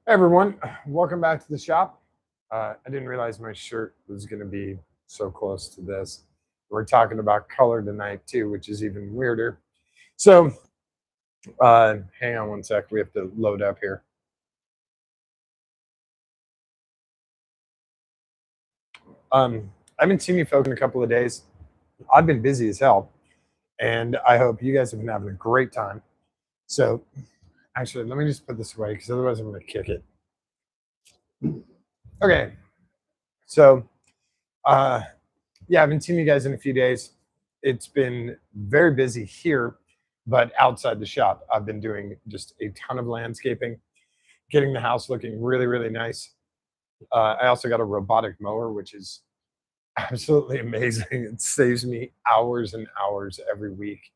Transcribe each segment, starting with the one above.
Hey everyone, welcome back to the shop. I didn't realize my shirt was going to be so close to this. We're talking about color tonight too, which is even weirder. So, hang on one sec. We have to load up here. I haven't seen you folk in a couple of days. I've been busy as hell, and I hope you guys have been having a great time. So, actually, let me just put this away because otherwise I'm going to kick it. Okay, so uh, yeah, I haven't seen you guys in a few days. It's been very busy here, but outside the shop, I've been doing just a ton of landscaping, getting the house looking really, really nice. I also got a robotic mower, which is absolutely amazing. It saves me hours and hours every week.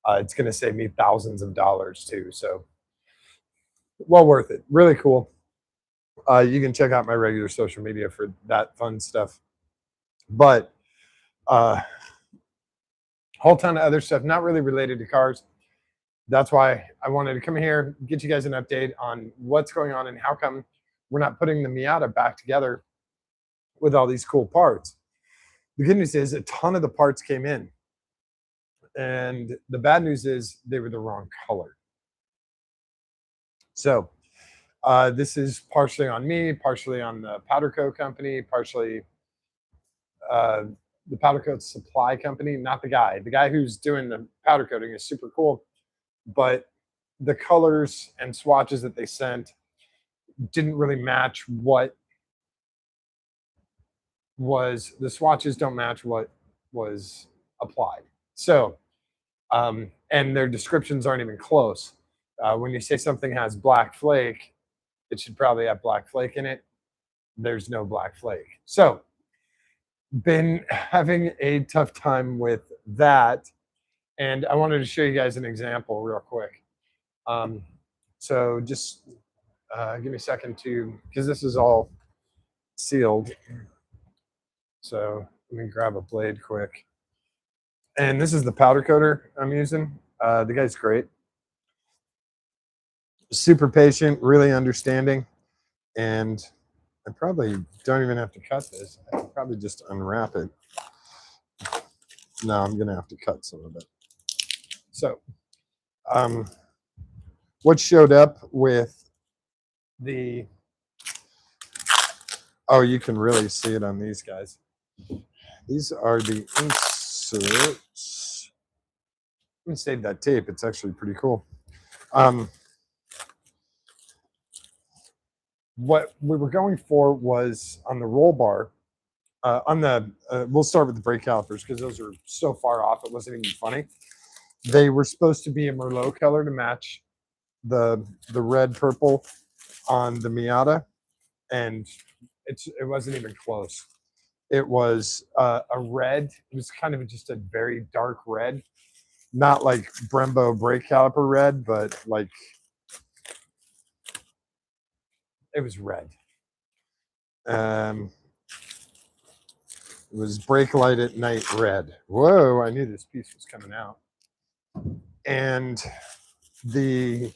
It's going to save me thousands of dollars too. So, well worth it. Really cool. You can check out my regular social media for that fun stuff. But uh, whole ton of other stuff, not really related to cars. That's why I wanted to come here, get you guys an update on what's going on and how come we're not putting the Miata back together with all these cool parts. The good news is a ton of the parts came in, and the bad news is they were the wrong color. So this is partially on me, partially on the powder coat company, partially uh, the powder coat supply company. Not the guy. The guy who's doing the powder coating is super cool, but the colors and swatches that they sent didn't really match what was the swatches don't match what was applied. So, and their descriptions aren't even close. When you say something has black flake, it should probably have black flake in it. There's no black flake. So, been having a tough time with that. And I wanted to show you guys an example real quick. Um, so, just give me a second to, because this is all sealed. So, let me grab a blade quick. And this is the powder coater I'm using. The guy's great, super patient, really understanding, and I probably don't even have to cut this. I can probably just unwrap it. No, I'm gonna have to cut some of it. So, um, what showed up with the? Oh, you can really see it on these guys. These are the inserts. Let me save that tape. It's actually pretty cool. Um, what we were going for was on the roll bar. We'll start with the brake calipers because those are so far off it wasn't even funny. They were supposed to be a Merlot color to match the red purple on the Miata, and it wasn't even close. It was a red. It was kind of just a very dark red, not like Brembo brake caliper red, but like it was red. Um, it was brake light at night red. Whoa! I knew this piece was coming out. And the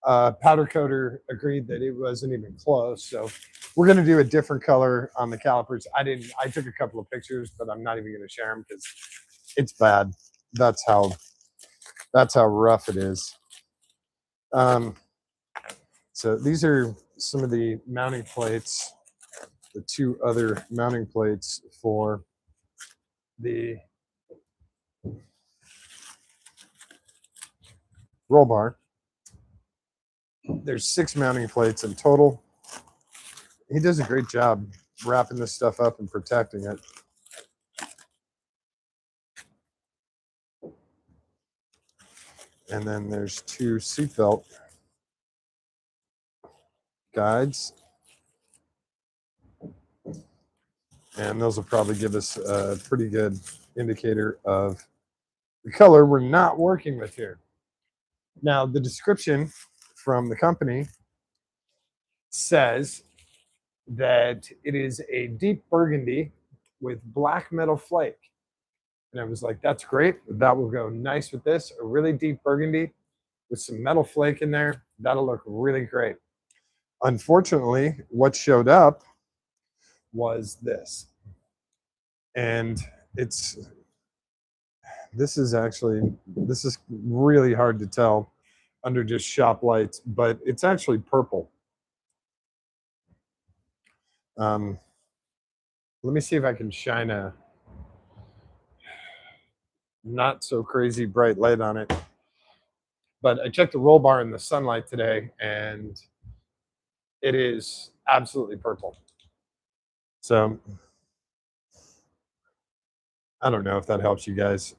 powder coater agreed that it wasn't even close. So we're going to do a different color on the calipers. I took a couple of pictures, but I'm not even going to share them because it's bad. That's how rough it is. Um, so these are some of the mounting plates, the two other mounting plates for the roll bar. There's 6 mounting plates in total. He does a great job wrapping this stuff up and protecting it. And then there's 2 seatbelt guides. And those will probably give us a pretty good indicator of the color we're not working with here. Now, the description from the company says that it is a deep burgundy with black metal flake. And I was like, that's great. That will go nice with this. A really deep burgundy with some metal flake in there. That'll look really great. Unfortunately, what showed up was this. And it's this is really hard to tell under just shop lights, but it's actually purple. Um, let me see if I can shine a not so crazy bright light on it. But I checked the roll bar in the sunlight today, and it is absolutely purple. So I don't know if that helps you guys.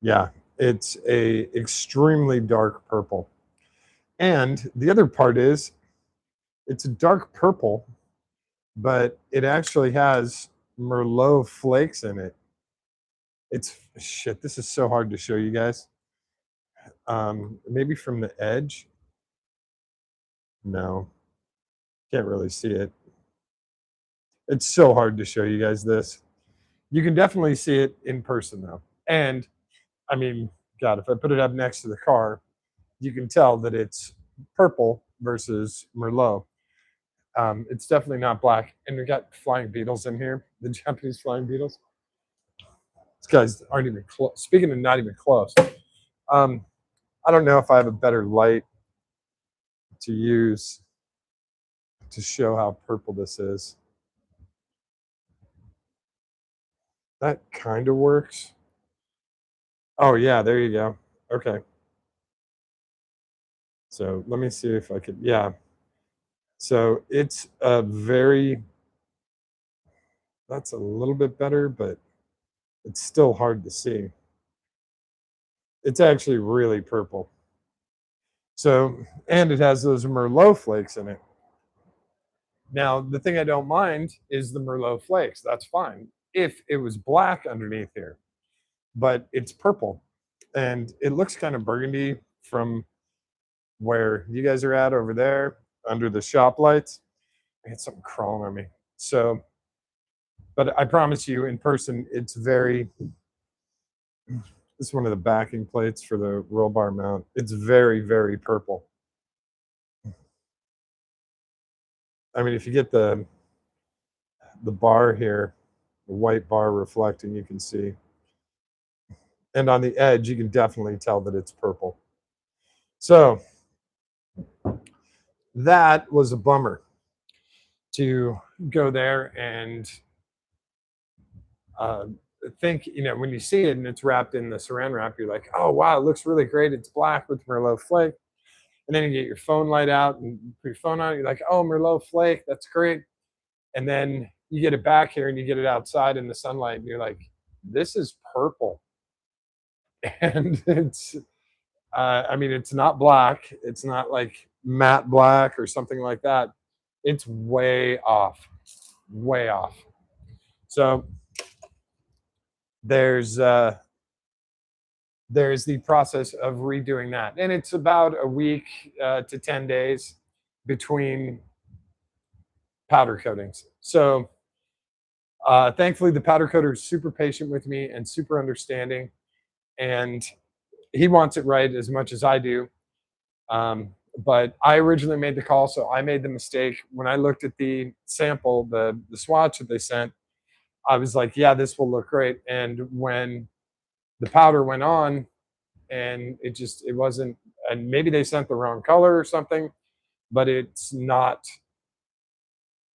Yeah, it's a extremely dark purple. And the other part is it's a dark purple, but it actually has Merlot flakes in it. It's shit. This is so hard to show you guys. Maybe from the edge. No, can't really see it. It's so hard to show you guys this. You can definitely see it in person though. And I mean, God, if I put it up next to the car, you can tell that it's purple versus Merlot. It's definitely not black. And we got flying beetles in here, the Japanese flying beetles. These guys aren't even close. Speaking of not even close, um, I don't know if I have a better light to use to show how purple this is. That kind of works. Oh, yeah, there you go. Okay. So let me see if I could. Yeah. So it's a very, that's a little bit better, but it's still hard to see. It's actually really purple. So, and it has those Merlot flakes in it. Now, the thing I don't mind is the Merlot flakes. That's fine if it was black underneath here, but it's purple and it looks kind of burgundy from where you guys are at over there under the shop lights. I had something crawling on me. So, but I promise you in person, it's very, this is one of the backing plates for the roll bar mount. It's very, very purple. I mean, if you get the bar here, the white bar reflecting, you can see. And on the edge, you can definitely tell that it's purple. So that was a bummer to go there and uh, think, you know, when you see it and it's wrapped in the saran wrap, you're like, oh, wow, it looks really great. It's black with Merlot flake. And then you get your phone light out and put your phone on, you're like, oh, Merlot flake, that's great. And then you get it back here and you get it outside in the sunlight and you're like, this is purple. And it's, I mean, it's not black. It's not like matte black or something like that. It's way off, way off. So there's uh, there's the process of redoing that, and it's about a week to 10 days between powder coatings. So thankfully, the powder coater is super patient with me and super understanding, and he wants it right as much as I do. But I originally made the call, so I made the mistake. When I looked at the sample, the swatch that they sent, I was like, yeah, this will look great. And when the powder went on, and it wasn't, and maybe they sent the wrong color or something, but it's not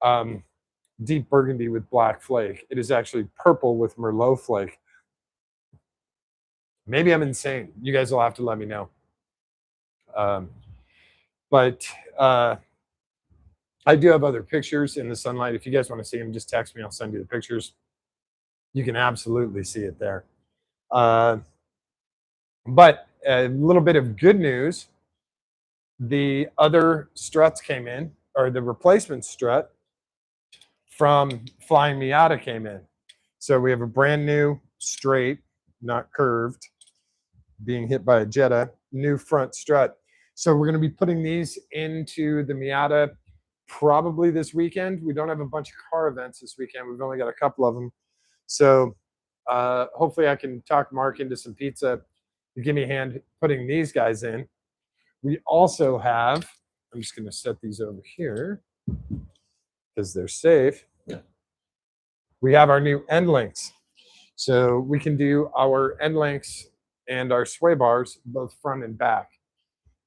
um, deep burgundy with black flake. It is actually purple with Merlot flake. Maybe I'm insane. You guys will have to let me know. Um, but I do have other pictures in the sunlight. If you guys want to see them, just text me. I'll send you the pictures. You can absolutely see it there. Uh, but a little bit of good news. The other struts came in, or the replacement strut from Flying Miata came in. So we have a brand new straight, not curved, being hit by a Jetta, new front strut. So we're going to be putting these into the Miata probably this weekend. We don't have a bunch of car events this weekend. We've only got a couple of them. So hopefully I can talk Mark into some pizza to give me a hand putting these guys in. We also have, I'm just going to set these over here because they're safe. We have our new end links. So we can do our end links and our sway bars both front and back.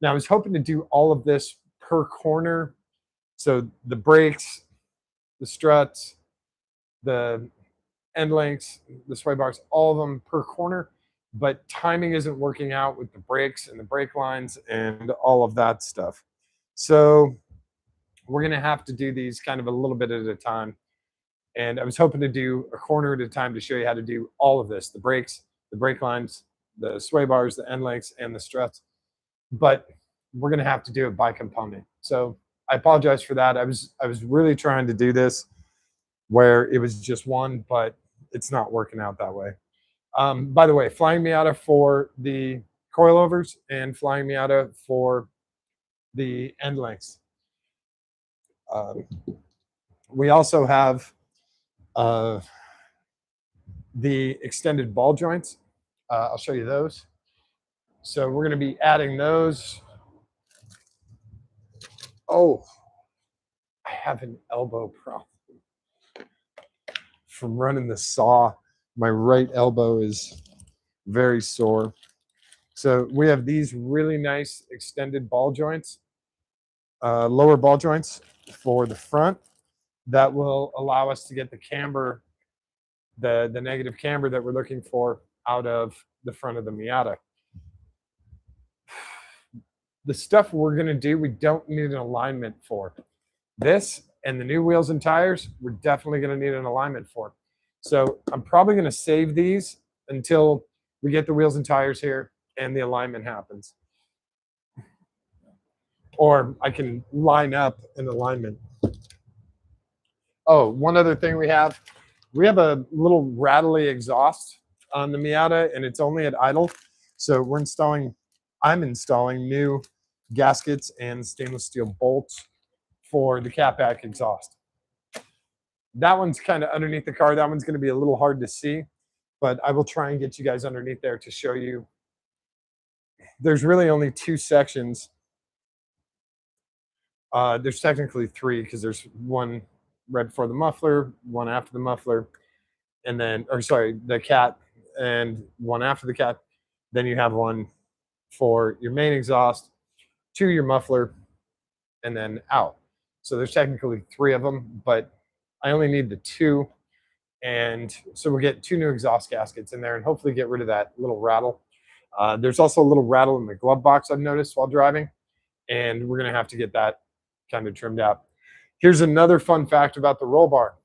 Now I was hoping to do all of this per corner. So the brakes, the struts, the end links, the sway bars, all of them per corner. But timing isn't working out with the brakes and the brake lines and all of that stuff. So we're going to have to do these kind of a little bit at a time. And I was hoping to do a corner at a time to show you how to do all of this, the brakes, the brake lines, the sway bars, the end links, and the struts. But we're going to have to do it by component. So I apologize for that. I was really trying to do this where it was just one, but it's not working out that way. By the way, Flying Miata for the coilovers and Flying Miata for the end links. We also have the extended ball joints. I'll show you those. So we're going to be adding those. Oh, I have an elbow problem from running the saw. My right elbow is very sore. So we have these really nice extended ball joints, lower ball joints for the front that will allow us to get the camber, the negative camber that we're looking for out of the front of the Miata. The stuff we're going to do, we don't need an alignment for. This and the new wheels and tires, we're definitely going to need an alignment for. So I'm probably going to save these until we get the wheels and tires here and the alignment happens. Or I can line up an alignment. Oh, one other thing we have a little rattly exhaust on the Miata, and it's only at idle. So I'm installing new gaskets and stainless steel bolts for the catback exhaust. That one's kind of underneath the car. That one's going to be a little hard to see, but I will try and get you guys underneath there to show you. There's really only two sections. There's technically three because there's one right before the muffler, one after the muffler, and then, or sorry, the cat, and one after the cat. Then you have one for your main exhaust, to your muffler, and then out. So there's technically three of them, but I only need the two. And so we'll get two new exhaust gaskets in there and hopefully get rid of that little rattle. There's also a little rattle in the glove box I've noticed while driving, and we're going to have to get that kind of trimmed out. Here's another fun fact about the roll bar.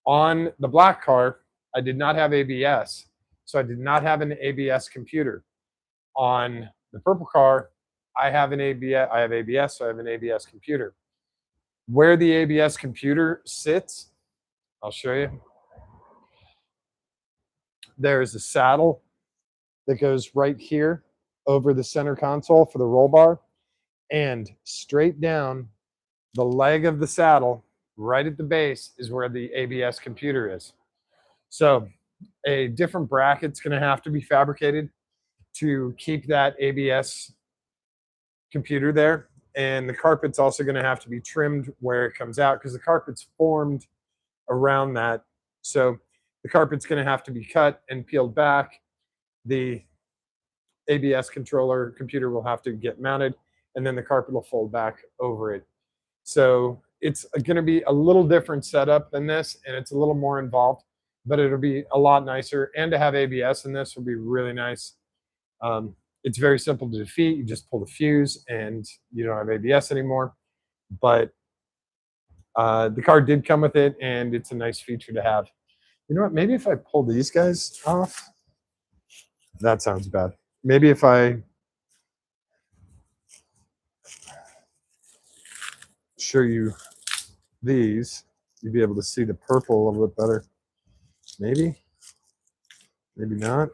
On the black car, I did not have ABS, so I did not have an ABS computer. On the purple car, I have ABS, so I have an ABS computer. Where the ABS computer sits, I'll show you. There is a saddle that goes right here over the center console for the roll bar, and straight down the leg of the saddle, right at the base, is where the ABS computer is. So a different bracket's going to have to be fabricated to keep that ABS computer there. And the carpet's also going to have to be trimmed where it comes out because the carpet's formed around that. So the carpet's going to have to be cut and peeled back. The ABS controller computer will have to get mounted, and then the carpet will fold back over it. So it's going to be a little different setup than this, and it's a little more involved, but it'll be a lot nicer. And to have ABS in this will be really nice. It's very simple to defeat. You just pull the fuse and you don't have ABS anymore. But the car did come with it, and it's a nice feature to have. You know what? Maybe if I pull these guys off, that sounds bad. Maybe if I show you these, you'll be able to see the purple a little bit better. Maybe, maybe not.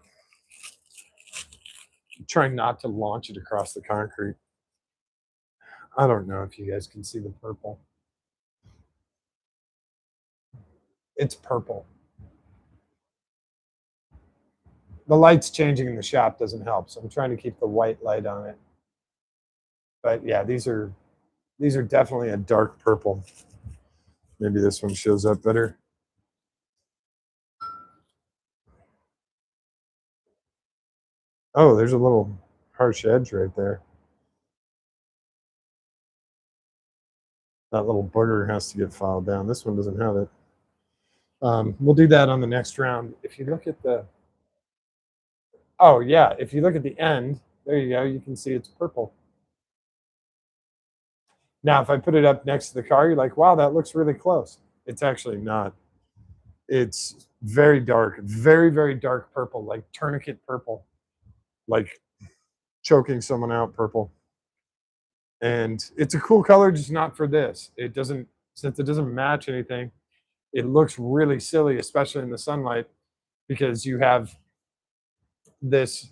I'm trying not to launch it across the concrete. I don't know if you guys can see the purple. It's purple. The light's changing in the shop doesn't help, so I'm trying to keep the white light on it. But yeah, these are definitely a dark purple. Maybe this one shows up better. Oh, there's a little harsh edge right there. That little booger has to get filed down. This one doesn't have it. We'll do that on the next round. If you look at the, oh yeah, if you look at the end, there you go. You can see it's purple. Now, if I put it up next to the car, you're like, wow, that looks really close. It's actually not. It's very dark, very, very dark purple, like tourniquet purple, like choking someone out purple. And it's a cool color, just not for this. It doesn't, since it doesn't match anything, it looks really silly, especially in the sunlight, because you have this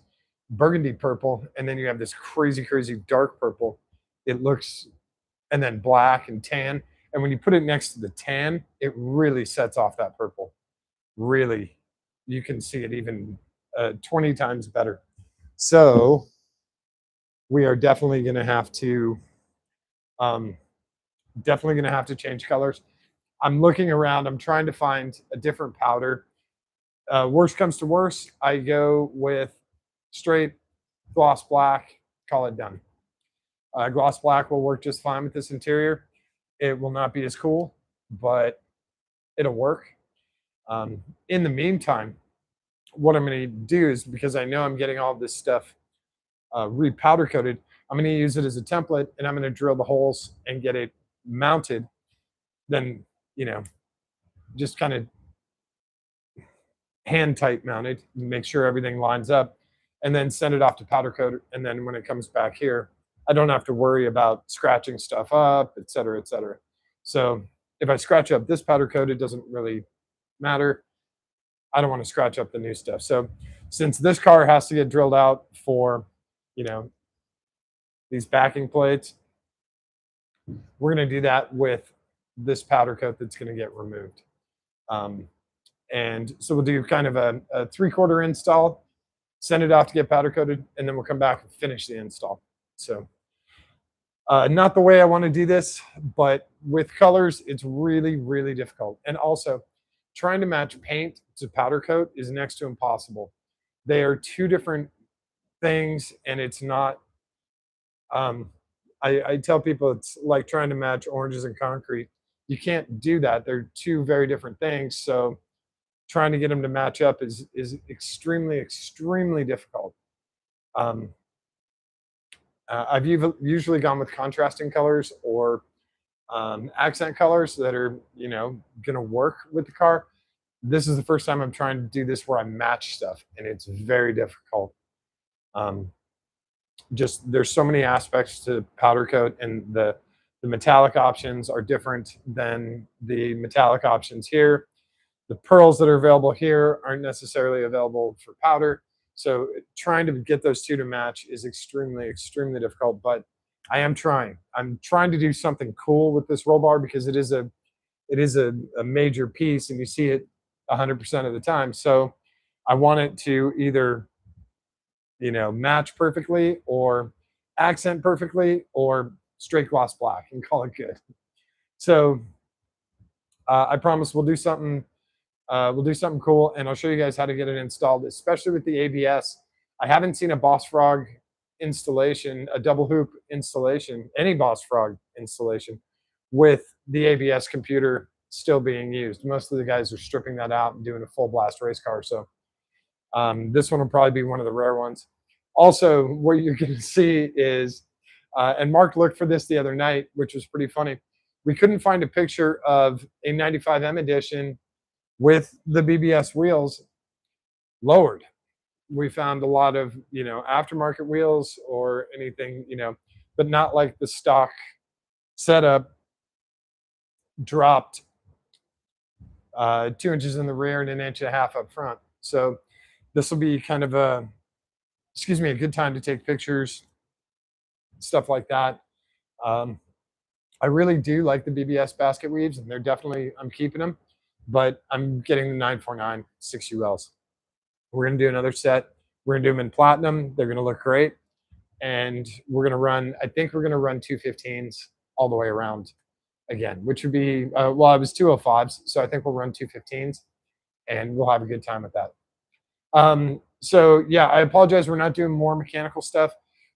burgundy purple and then you have this crazy, crazy dark purple. It looks, and then black and tan. And when you put it next to the tan, it really sets off that purple. Really, you can see it even 20 times better. So we are definitely going to have to, um, change colors. I'm looking around. I'm trying to find a different powder. Worst comes to worst, I go with straight gloss black. Call it done. Gloss black will work just fine with this interior. It will not be as cool, but it'll work. In the meantime, what I'm going to do is, because I know I'm getting all this stuff re-powder coated, I'm going to use it as a template, and I'm going to drill the holes and get it mounted. Then, you know, just kind of hand tight mounted, make sure everything lines up, and then send it off to powder coat. And then when it comes back here, I don't have to worry about scratching stuff up, et cetera, et cetera. So if I scratch up this powder coat, it doesn't really matter. I don't want to scratch up the new stuff. So since this car has to get drilled out for, you know, these backing plates, we're going to do that with this powder coat that's going to get removed. And so we'll do kind of a 3/4 install, send it off to get powder coated, and then we'll come back and finish the install. So not the way I want to do this, but with colors, it's really, really difficult. And also, trying to match paint to powder coat is next to impossible. They are two different things, and it's not. I tell people it's like trying to match oranges and concrete. You can't do that. They're two very different things. So trying to get them to match up is extremely, extremely difficult. Um, I've usually gone with contrasting colors or accent colors that are, you know, going to work with the car. This is the first time I'm trying to do this where I match stuff, and it's very difficult. Um, just there's so many aspects to powder coat, and the metallic options are different than the metallic options here. The pearls that are available here aren't necessarily available for powder. So trying to get those two to match is extremely, extremely difficult, but I am trying. I'm trying to do something cool with this roll bar because it is a major piece and you see it 100% of the time. So I want it to either, you know, match perfectly or accent perfectly or straight gloss black and call it good. So I promise we'll do something cool, and I'll show you guys how to get it installed, especially with the ABS. I haven't seen a Boss Frog installation, a double hoop installation, any Boss Frog installation with the ABS computer still being used. Most of the guys are stripping that out and doing a full blast race car. So this one will probably be one of the rare ones. Also, what you're going to see is, and Mark looked for this the other night, which was pretty funny. We couldn't find a picture of a 95M edition with the BBS wheels lowered. We found a lot of, you know, aftermarket wheels or anything, you know, but not like the stock setup dropped 2 inches in the rear and 1.5 inches up front. So this will be kind of a good time to take pictures, stuff like that. I really do like the BBS basket weaves, and I'm keeping them, but I'm getting the 949 6ULs. We're going to do another set. We're going to do them in platinum. They're going to look great. and we're going to run, I think we're going to run 215s all the way around again, which would be, well, it was 205s. So I think we'll run 215s and we'll have a good time with that. So yeah, I apologize. We're not doing more mechanical stuff.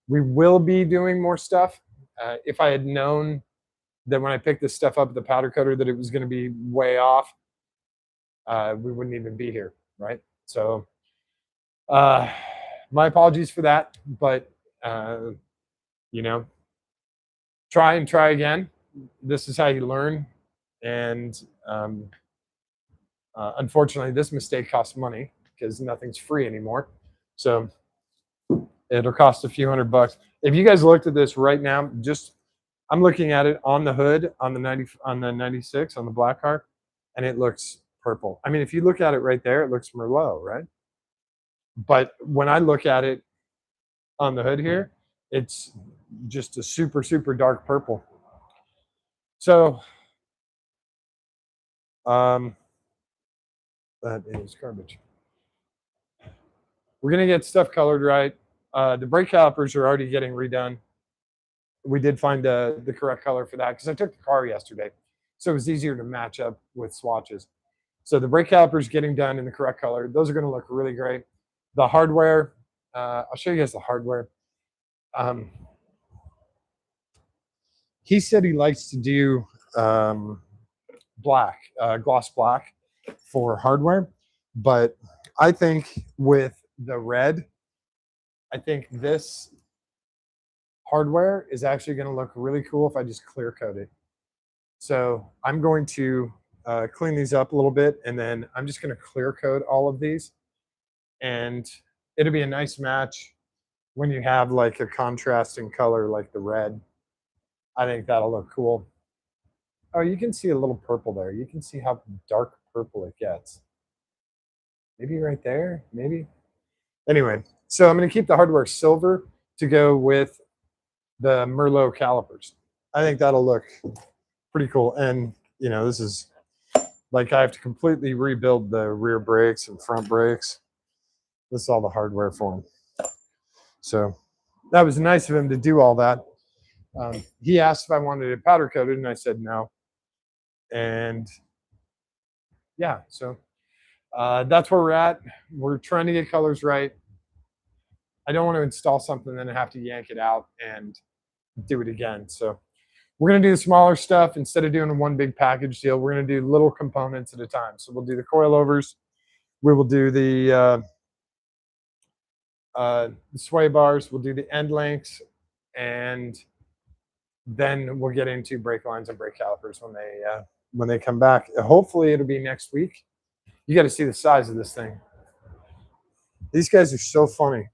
We will be doing more stuff. If I had known that when I picked this stuff up at the powder coater that it was going to be way off, we wouldn't even be here, right? So uh, my apologies for that, but uh, you know, try and try again. This is how you learn. And unfortunately, this mistake costs money because nothing's free anymore. So it'll cost a few $100. If you guys looked at this right now, just I'm looking at it on the hood on the 96 on the black car, and it looks purple. I mean, if you look at it right there, it looks Merlot, right? But when I look at it on the hood here, it's just a super, super dark purple. So that is garbage. We're gonna get stuff colored right. The brake calipers are already getting redone. We did find the correct color for that because I took the car yesterday, so it was easier to match up with swatches. So the brake calipers getting done in the correct color. Those are going to look really great. The hardware, I'll show you guys the hardware. He said he likes to do black, gloss black for hardware, but I think with the red, I think this hardware is actually going to look really cool if I just clear coat it. So I'm going to clean these up a little bit, and then I'm just going to clear coat all of these, and it'll be a nice match when you have like a contrasting color like the red. I think that'll look cool. Oh, you can see a little purple there. You can see how dark purple it gets. Maybe right there, maybe. Anyway, so I'm going to keep the hardware silver to go with the Merlot calipers. I think that'll look pretty cool. And, you know, this is like I have to completely rebuild the rear brakes and front brakes. This is all the hardware for him. So that was nice of him to do all that. He asked if I wanted it powder coated, and I said no. And yeah, so that's where we're at. We're trying to get colors right. I don't want to install something and then have to yank it out and do it again. So we're going to do the smaller stuff instead of doing a one big package deal. We're going to do little components at a time. So we'll do the coilovers. We will do the sway bars. We'll do the end links, and then we'll get into brake lines and brake calipers when they come back. Hopefully, it'll be next week. You got to see the size of this thing. These guys are so funny.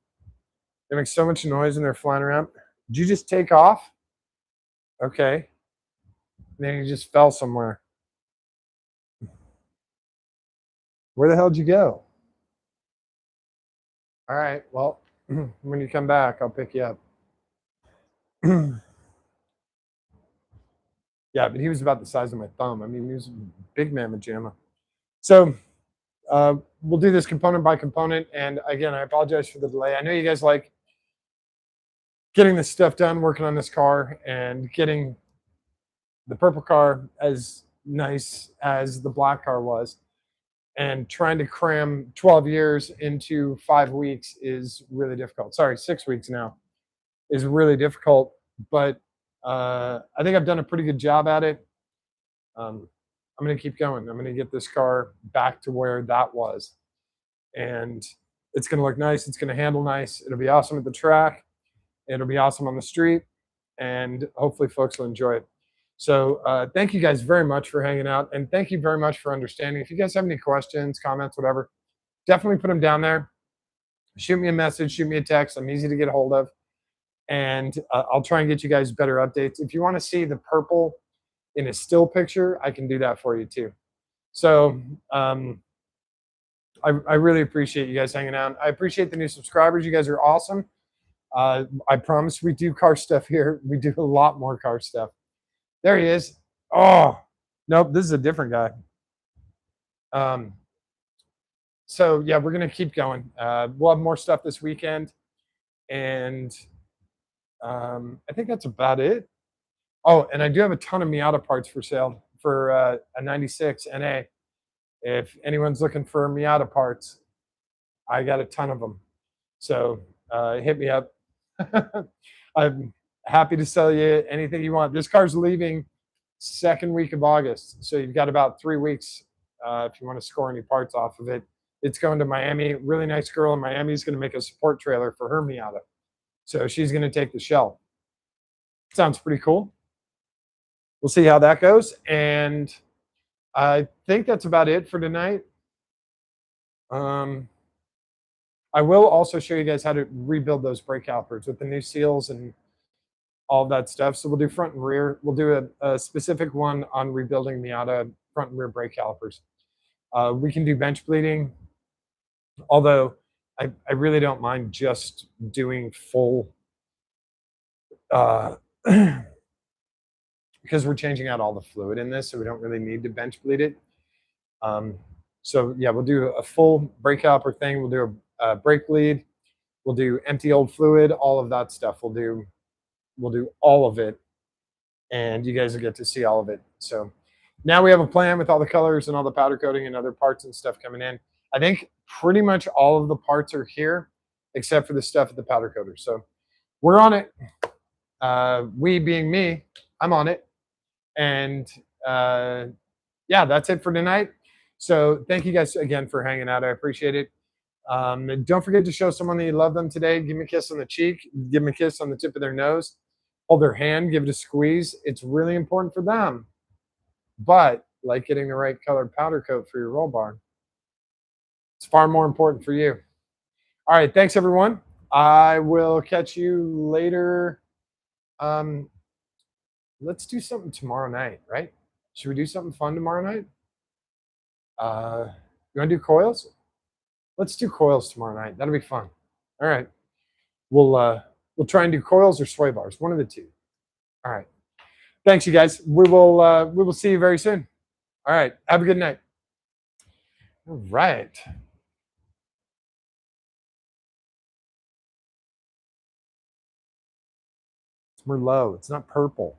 They make so much noise when they're flying around. Did you just take off? Okay. And then you just fell somewhere. Where the hell did you go? All right. Well, when you come back, I'll pick you up. Yeah, but he was about the size of my thumb. I mean, he was a big mamma jamma. So we'll do this component by component. And again, I apologize for the delay. I know you guys like getting this stuff done, working on this car, and getting the purple car as nice as the black car was. And trying to cram 12 years into 5 weeks is really difficult. Sorry, 6 weeks now is really difficult. But I think I've done a pretty good job at it. I'm going to keep going. I'm going to get this car back to where that was. And it's going to look nice. It's going to handle nice. It'll be awesome at the track. It'll be awesome on the street. And hopefully folks will enjoy it. So thank you guys very much for hanging out. And thank you very much for understanding. If you guys have any questions, comments, whatever, definitely put them down there. Shoot me a message. Shoot me a text. I'm easy to get a hold of. And I'll try and get you guys better updates. If you want to see the purple in a still picture, I can do that for you too. So I really appreciate you guys hanging out. I appreciate the new subscribers. You guys are awesome. I promise we do car stuff here. We do a lot more car stuff. There he is. Oh, nope, this is a different guy. So yeah, we're going to keep going. We'll have more stuff this weekend. And I think that's about it. Oh, and I do have a ton of Miata parts for sale for a 96 NA. If anyone's looking for Miata parts, I got a ton of them. So hit me up. I'm happy to sell you anything you want. This car's leaving second week of August, so you've got about 3 weeks if you want to score any parts off of it. It's going to Miami. Really nice girl in Miami is going to make a support trailer for her Miata, so she's going to take the shell. Sounds pretty cool. We'll see how that goes, and I think that's about it for tonight. Um, I will also show you guys how to rebuild those brake calipers with the new seals and all of that stuff. So we'll do front and rear. We'll do a specific one on rebuilding Miata front and rear brake calipers. We can do bench bleeding, although I really don't mind just doing full uh, because we're changing out all the fluid in this, so we don't really need to bench bleed it. Um, so yeah, we'll do a full brake caliper thing. We'll do a brake bleed. We'll do empty old fluid, all of that stuff. We'll do all of it, and you guys will get to see all of it. So now we have a plan with all the colors and all the powder coating and other parts and stuff coming in. I think pretty much all of the parts are here, except for the stuff at the powder coater. So we're on it. We being me, I'm on it. And yeah, that's it for tonight. So thank you guys again for hanging out. I appreciate it. And don't forget to show someone that you love them today. Give them a kiss on the cheek. Give them a kiss on the tip of their nose. Hold their hand. Give it a squeeze. It's really important for them. But like getting the right colored powder coat for your roll bar, it's far more important for you. All right. Thanks, everyone. I will catch you later. Um, let's do something tomorrow night, right? Should we do something fun tomorrow night? You want to do coils? Let's do coils tomorrow night. That'll be fun. All right. We'll try and do coils or sway bars, one of the two. All right. Thanks, you guys. We will see you very soon. All right. Have a good night. All right. It's Merlot. It's not purple.